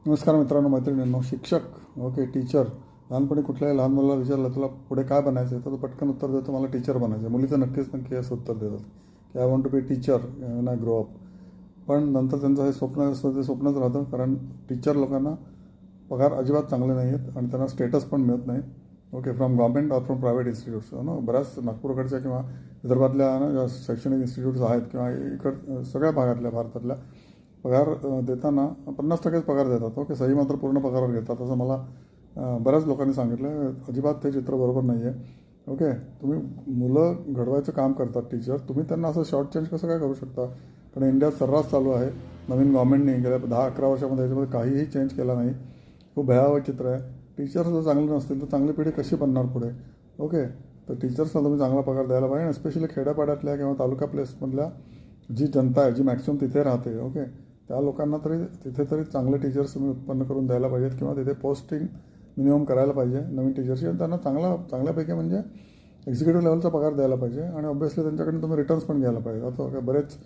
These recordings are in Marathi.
नमस्कार मित्रांनो, मैत्रिणींनो. शिक्षक, ओके, टीचर. लहानपणी कुठल्याही लहान मुलाला विचारलं तुला पुढे काय बनायचं आहे, तर तो पटकन उत्तर देतो मला टीचर बनायचं आहे. मुली तर नक्की असं उत्तर देतात की I want to be teacher when I grow up. पण नंतर त्यांचं हे स्वप्न असतं, ते स्वप्नच राहतं. कारण टीचर लोकांना पगार अजिबात चांगले नाही आहेत आणि त्यांना स्टेटस पण मिळत नाही. Okay, from government or from private institutes. बऱ्याच नागपूरकडच्या किंवा विदर्भातल्या ज्या शैक्षणिक इन्स्टिट्यूट्स आहेत किंवा सगळ्या भागातल्या भारतातल्या पगार देताना 50%च पगार देतात. ओके, सही मात्र पूर्ण पगारावर घेतात, असं मला बऱ्याच लोकांनी सांगितलं. अजिबात ते चित्र बरोबर नाही आहे. ओके, तुम्ही मुलं घडवायचं काम करतात टीचर, तुम्ही त्यांना असं शॉर्ट चेंज कसं काय करू शकता? कारण इंडियात सर्रास चालू आहे. नवीन गव्हर्नमेंटने गेल्या 10-11 वर्षामध्ये याच्यामध्ये काहीही चेंज केला नाही. खूप भयावह चित्र आहे. टीचर्स जर चांगले नसतील तर चांगली पिढी कशी बनणार पुढे? ओके, तर टीचर्सना तुम्ही चांगला पगार द्यायला पाहिजे. आणि स्पेशली खेड्यापाड्यातल्या किंवा तालुका प्लेसमधल्या जी जनता आहे, जी मॅक्सिमम तिथे राहते, ओके, त्या लोकांना तिथे तरी चांगले टीचर्स तुम्ही उत्पन्न करून द्यायला पाहिजेत किंवा तिथे पोस्टिंग मिनिमम करायला पाहिजे नवीन टीचर्सची. आणि त्यांना चांगल्यापैकी म्हणजे एक्झिक्युटिव्ह लेवलचा पगार द्यायला पाहिजे. आणि ऑब्व्हियसली त्यांच्याकडून तुम्ही रिटर्न्स पण घ्यायला पाहिजे. आता काय बरेच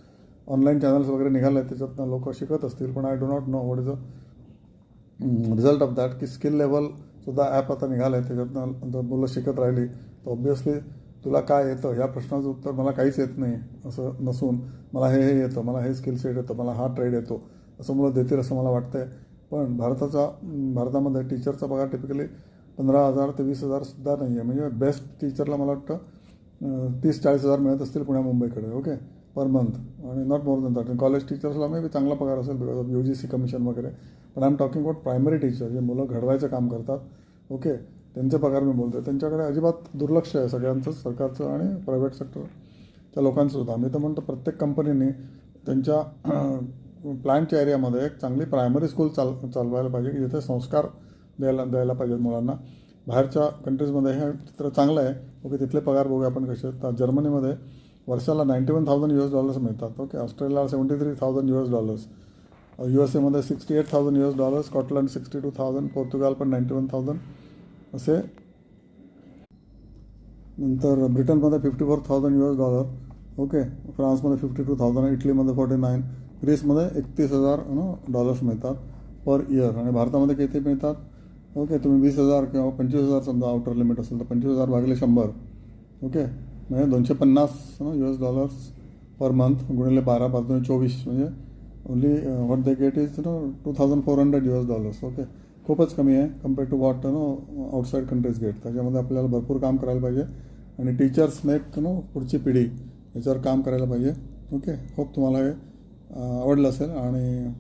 ऑनलाईन चॅनल्स वगैरे निघाले आहेत, त्याच्यातनं लोक शिकत असतील. पण I do not know what is the result of that, की स्किल लेवलसुद्धा ॲप आता निघालं आहे. त्याच्यातनं जर मुलं शिकत राहिली तर ऑब्व्हियसली तुला काय येतं या प्रश्नाचं उत्तर मला काहीच येत नाही असं नसून मला हे येतं, मला हे स्किल सेट येतं, मला हा ट्रेड येतो, असं मुलं देतील असं मला वाटतं आहे. पण भारतामध्ये टीचरचा पगार टिपिकली 15,000 ते 20,000सुद्धा नाही आहे. म्हणजे बेस्ट टीचरला मला वाटतं 30-40 हजार मिळत असतील पुण्या मुंबईकडे, ओके, पर मंथ. आणि not more than that. College टीचर्सला मे बी चांगला पगार असेल बिकॉज ऑफ UGC कमिशन वगैरे. पण I am talking about primary teacher, जे मुलं घडवायचं काम करतात, ओके, त्यांचे पगार मी बोलतो आहे. त्यांच्याकडे अजिबात दुर्लक्ष आहे सगळ्यांचंच, सरकारचं आणि प्रायव्हेट सेक्टरच्या लोकांचंसुद्धा. मी तर म्हणतो प्रत्येक कंपनीने त्यांच्या प्लॅनच्या एरियामध्ये एक चांगली प्रायमरी स्कूल चालवायला पाहिजे, की जिथे संस्कार द्यायला पाहिजेत मुलांना. बाहेरच्या कंट्रीजमध्ये हे चित्र चांगलं आहे. ओके, तिथले पगार बघूया आपण कसे आहेत. तर जर्मनीमध्ये वर्षाला $91,000 मिळतात. ओके, ऑस्ट्रेलियाला $73,000, USA मध्ये $68,000, स्कॉटलंड 62,000, पोर्तुगाल पण 91,000 असे. नंतर ब्रिटनमध्ये $54,000, ओके, फ्रान्समध्ये 52,000, इटलीमध्ये 49, ग्रीसमध्ये $31,000 मिळतात पर इयर. आणि भारतामध्ये किती मिळतात? ओके, तुम्ही 20,000 किंवा 25,000 समजा आउटर लिमिट असेल तर 25,000 भागिले 100, ओके, म्हणजे $250 पर मंथ गुणिले 12 पासून 24, म्हणजे only what they get is $2,400. Okay, खूपच कमी आहे compare to what outside countries get. त्याच्यामध्ये आपल्याला भरपूर काम करायला पाहिजे. आणि टीचर्स मेक पुढची पिढी याच्यावर काम करायला पाहिजे. ओके, होप तुम्हाला हे आवडलं असेल आणि